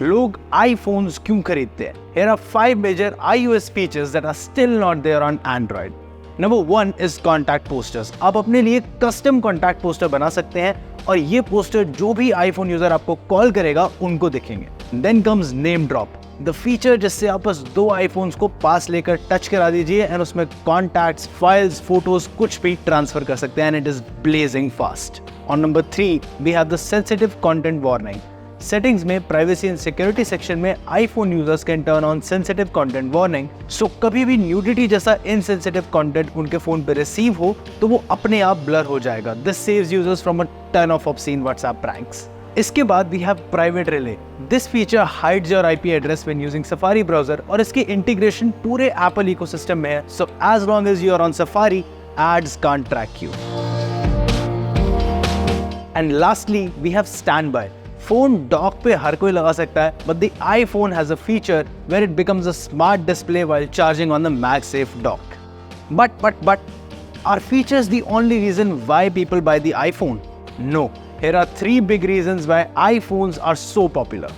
लोग iPhones क्यों खरीदते हैं? Here are 5 major iOS features that are still not there on Android. Number 1 is contact posters. आप अपने लिए कस्टम कॉन्टैक्ट पोस्टर बना सकते हैं और ये पोस्टर जो भी iPhone यूजर आपको कॉल करेगा उनको दिखेंगे. Then comes name drop. The feature जिससे आप बस 2 iPhones को पास लेकर टच करा दीजिए और उसमें कॉन्टैक्ट्स, फाइल्स, फोटोज कुछ भी ट्रांसफर कर सकते हैं and it is blazing fast. On number 3 we have the sensitive content warning. Settings में प्राइवेसी एंड सिक्योरिटी सेक्शन में iPhone users can turn on sensitive content warning. So कभी भी nudity जैसा इनसेंसिटिव कंटेंट उनके phone पे receive हो तो वो अपने आप ब्लर हो जाएगा. This saves users from a ton of obscene WhatsApp pranks. इसके बाद we have private relay. This feature hides your IP address when using Safari browser और इसकी इंटीग्रेशन पूरे एप्पल इकोसिस्टम में है. So as long as you are on safari, ads can't track you. And lastly we have standby. Phone dock पे हर कोई लगा सकता है, but the iPhone has a feature where it becomes a smart display while charging on the MagSafe dock. But are features the only reason why people buy the iPhone? No. Here are 3 big reasons why iPhones are so popular.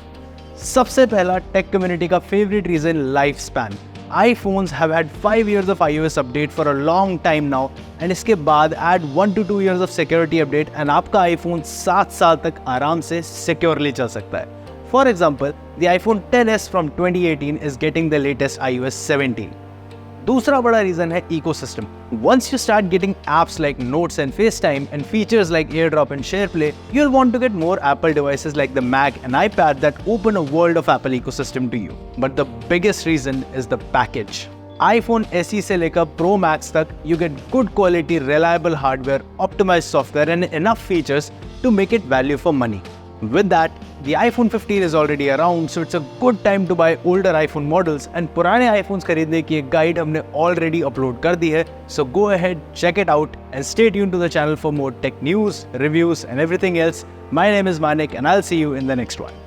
सबसे पहला tech community का favourite reason life span. iPhones have had 5 years of iOS update for a long time now and इसके बाद add 1 to 2 years of security update and आपका iPhone 7 साल तक आराम से securely चल सकता है. For example, the iPhone XS from 2018 is getting the latest iOS 17. दूसरा बड़ा रीजन है ecosystem. Once you start getting apps like Notes and FaceTime and features like AirDrop and SharePlay, you'll want to get more Apple devices like the Mac and iPad that open a world of Apple ecosystem to you. But the biggest reason is the package. iPhone SE से लेकर Pro Max तक, you get good quality, reliable hardware, optimized software and enough features to make it value for money. With that, the iPhone 15 is already around, so it's a good time to buy older iPhone models and पुराने iPhones खरीदने की एक guide हमने already upload कर दी है. So go ahead, check it out and stay tuned to the channel for more tech news, reviews and everything else. My name is Manik and I'll see you in the next one.